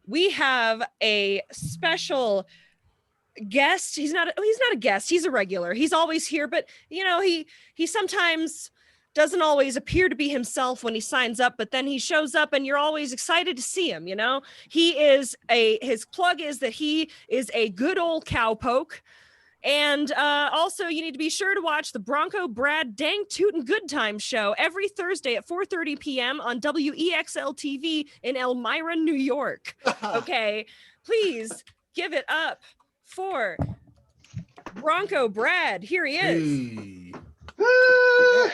we have a special guest. He's not a guest, he's a regular. He's always here, but he sometimes doesn't always appear to be himself when he signs up, but then he shows up and you're always excited to see him. His plug is that he is a good old cowpoke. And also, you need to be sure to watch the Bronco Brad Dang Tootin' Good Time show every Thursday at 4:30 p.m. on WEXL TV in Elmira, New York. Okay, please give it up for Bronco Brad. Here he is. Hey. Whoa.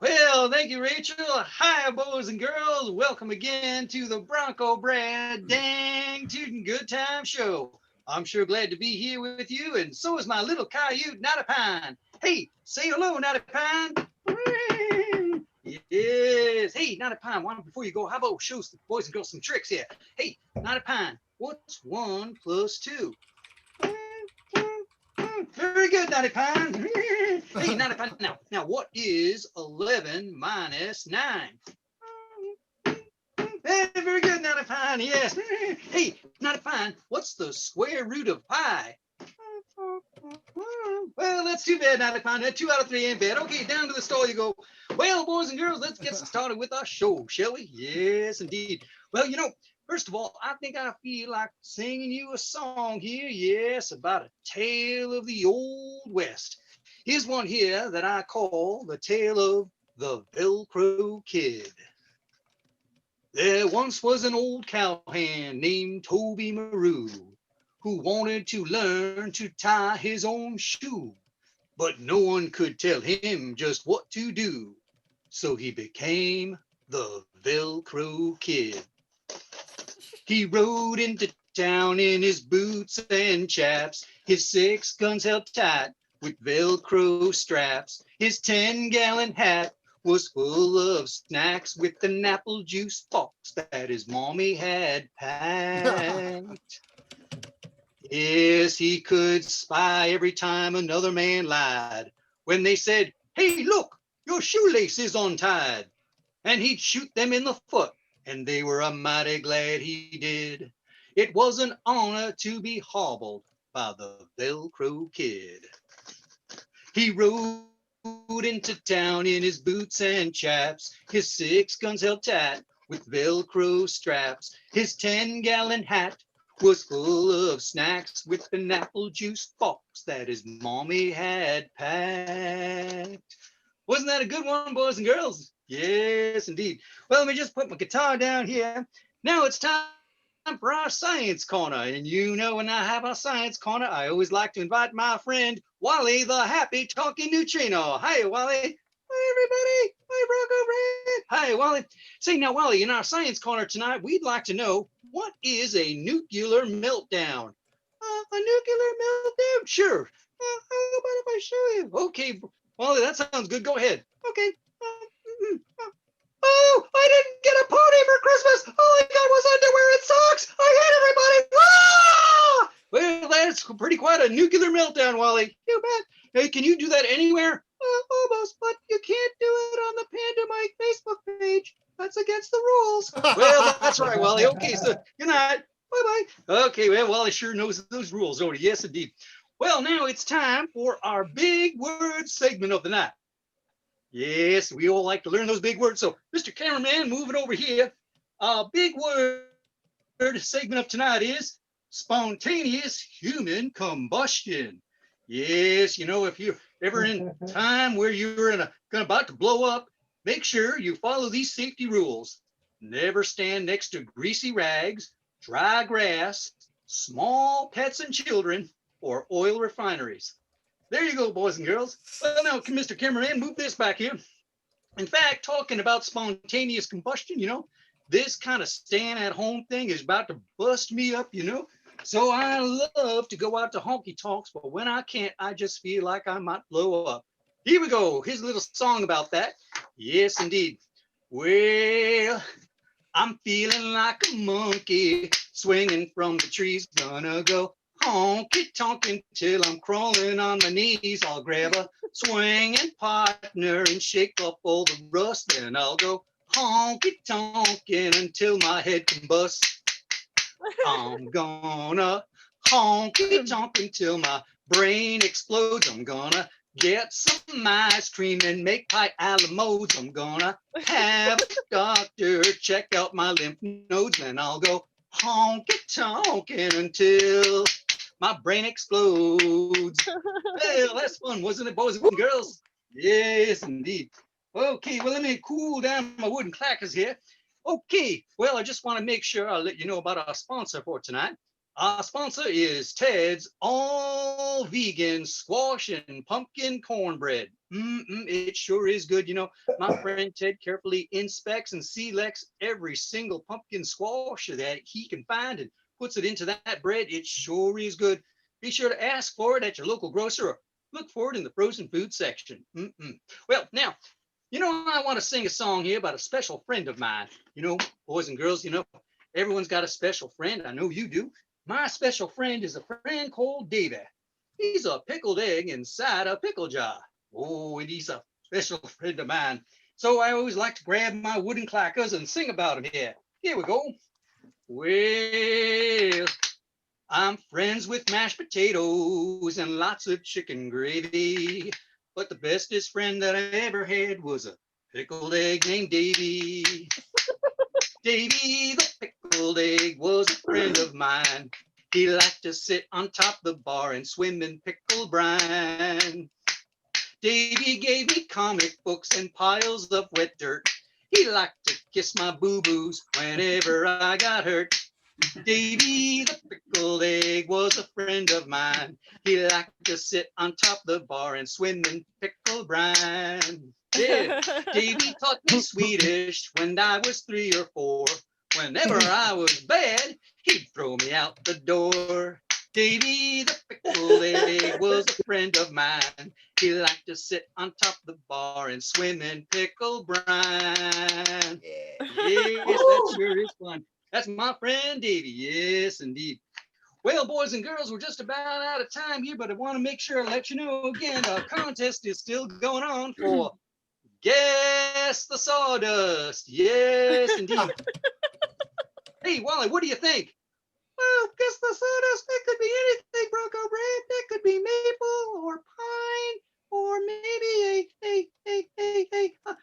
Well, thank you, Rachel. Hi, boys and girls. Welcome again to the Bronco Brad Dang Tootin' Good Time show. I'm sure glad to be here with you, and so is my little coyote, Natty Pine. Hey, say hello, Natty Pine. Yes. Hey, Natty Pine, before you go, how about show the boys and girls some tricks here? Hey, Natty Pine, what's 1 + 2? Very good, Natty Pine. Hey, Natty Pine. Now, what is 11 - 9? Hey, very good, Natty Pine. Yes. Hey, Natty Pine, what's the square root of pi? Well, that's too bad, Natty Pine. 2 out of 3 ain't bad. Okay, down to the stall you go. Well, boys and girls, let's get started with our show, shall we? Yes, indeed. Well, first of all, I think I feel like singing you a song here, yes, about a tale of the Old West. Here's one here that I call the tale of the Velcro Kid. There once was an old cowhand named Toby Maru who wanted to learn to tie his own shoe, but no one could tell him just what to do. So he became the Velcro Kid. He rode into town in his boots and chaps, his 6 guns held tight with Velcro straps. His 10-gallon hat was full of snacks with an apple juice box that his mommy had packed. Yes, he could spy every time another man lied when they said, "Hey, look, your shoelace is untied." And he'd shoot them in the foot, and they were mighty glad he did. It was an honor to be hobbled by the Velcro Kid. He rode into town in his boots and chaps, his 6 guns held tight with Velcro straps. His 10-gallon hat was full of snacks with an apple juice box that his mommy had packed. Wasn't that a good one, boys and girls? Yes, indeed. Well, let me just put my guitar down here. Now it's time for our science corner. And when I have our science corner, I always like to invite my friend, Wally, the happy talking neutrino. Hi, Wally. Hi, everybody. Hi, Bronco Brad. Hi, Wally. Say, now, Wally, in our science corner tonight, we'd like to know, what is a nuclear meltdown? A nuclear meltdown? Sure. How about if I show you? Okay, Wally, that sounds good. Go ahead. Okay. Oh, I didn't get a pony for Christmas. All I got was underwear and socks. I hate everybody. Ah! Well, that's pretty quite a nuclear meltdown, Wally. You bet. Hey, can you do that anywhere? Almost, but you can't do it on the Pandamic Facebook page. That's against the rules. Well, that's right, Wally. Okay, so good night. Bye-bye. Okay, well, Wally sure knows those rules, don't he? Yes, indeed. Well, now it's time for our big word segment of the night. Yes, we all like to learn those big words. So, Mr. Cameraman, moving over here. Our big word segment of tonight is spontaneous human combustion. Yes, if you're ever in time where you're about to blow up, make sure you follow these safety rules. Never stand next to greasy rags, dry grass, small pets and children, or oil refineries. There you go, boys and girls. Well, now, Mr. Cameraman, move this back here. In fact, talking about spontaneous combustion, this kind of staying-at-home thing is about to bust me up, So I love to go out to honky tonks, but when I can't, I just feel like I might blow up. Here we go. Here's a little song about that. Yes, indeed. Well, I'm feeling like a monkey swinging from the trees. Gonna go honky tonk till I'm crawling on my knees. I'll grab a swinging partner and shake up all the rust. Then I'll go honky tonkin' until my head combusts. I'm gonna honky tonk until my brain explodes. I'm gonna get some ice cream and make pie a la modes. I'm gonna have a doctor check out my lymph nodes, and I'll go honky tonkin' until my brain explodes. Well, that's fun, wasn't it, boys and girls? Yes, indeed. Okay, well, let me cool down my wooden clackers here. Okay, well, I just want to make sure I'll let you know about our sponsor for tonight. Our sponsor is Ted's All Vegan Squash and Pumpkin Cornbread. It sure is good. You know, my friend Ted carefully inspects and selects every single pumpkin squash that he can find and puts it into that bread. It sure is good. Be sure to ask for it at your local grocer or look for it in the frozen food section. Well, now, you know, I want to sing a song here about a special friend of mine. You know, boys and girls, you know, everyone's got a special friend. I know you do. My special friend is a friend called Davy. He's a pickled egg inside a pickle jar. Oh, and he's a special friend of mine. So I always like to grab my wooden clackers and sing about him here. Here we go. Well, I'm friends with mashed potatoes and lots of chicken gravy. But the bestest friend that I ever had was a pickled egg named Davy. Davy the pickled egg was a friend of mine. He liked to sit on top the bar and swim in pickle brine. Davy gave me comic books and piles of wet dirt. He liked to kiss my boo-boos whenever I got hurt. Davy the pickled egg was a friend of mine. He liked to sit on top the bar and swim in pickle brine. Yeah, Davy taught me Swedish when I was 3 or 4. Whenever I was bad, he'd throw me out the door. Davy the pickled egg was a friend of mine. He liked to sit on top the bar and swim in pickle brine. Yes, that sure is fun. That's my friend Davy. Yes, indeed. Well, boys and girls, we're just about out of time here, but I want to make sure I let you know again, our contest is still going on for Guess the Sawdust. Yes, indeed. Hey, Wally, what do you think? Well, guess the sawdust, that could be anything, Bronco Brad. That could be maple or pine or maybe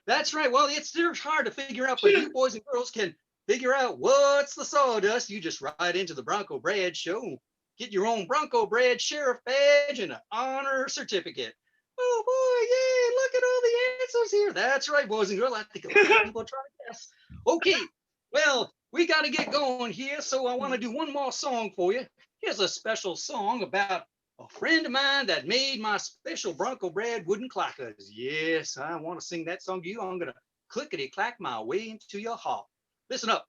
That's right. Well, it's still hard to figure out, but you boys and girls can figure out what's the sawdust. You just ride into the Bronco Brad show. Get your own Bronco Brad sheriff badge and an honor certificate. Oh boy, yay, look at all the answers here. That's right, boys and girls. I think a lot of people try to guess. Okay, well, we got to get going here, so I want to do one more song for you. Here's a special song about a friend of mine that made my special Bronco Brad wooden clackers. Yes, I want to sing that song to you. I'm going to clickety-clack my way into your heart. Listen up.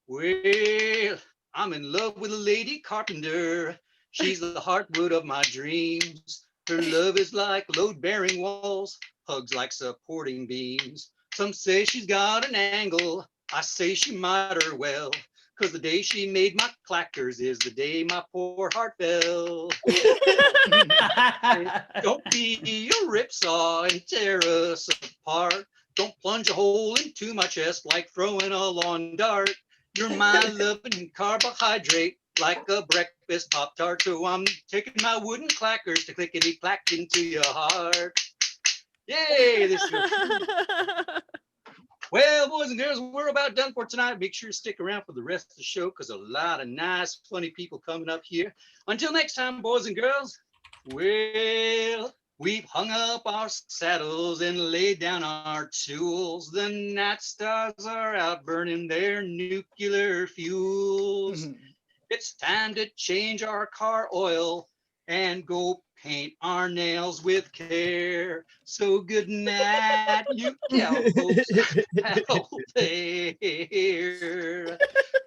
Well, I'm in love with a lady carpenter. She's the heartwood of my dreams. Her love is like load-bearing walls, hugs like supporting beams. Some say she's got an angle. I say she might her well, 'cause the day she made my clackers is the day my poor heart fell. Don't be a ripsaw and tear us apart. Don't plunge a hole into my chest like throwing a lawn dart. You're my loving carbohydrate like a breakfast Pop-Tart. So I'm taking my wooden clackers to clickety-clack into your heart. Yay, this is Well, boys and girls, we're about done for tonight. Make sure to stick around for the rest of the show because a lot of nice, funny people coming up here. Until next time, boys and girls, well, we've hung up our saddles and laid down our tools. The night stars are out burning their nuclear fuels. It's time to change our car oil and go paint our nails with care. So good night, you cowpokes out there.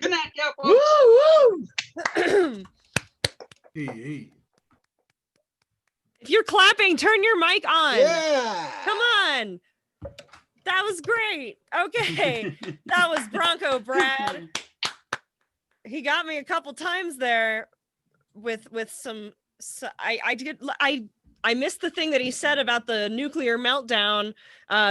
Good night, cowpokes. Woo! Hey. If you're clapping, turn your mic on. Yeah. Come on. That was great. Okay. That was Bronco Brad. He got me a couple times there with some. So I I missed the thing that he said about the nuclear meltdown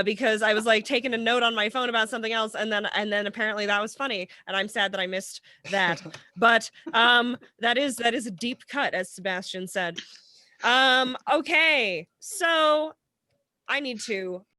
because I was like taking a note on my phone about something else, and then apparently that was funny, and I'm sad that I missed that. But that is a deep cut, as Sebastian said. Okay, so I need to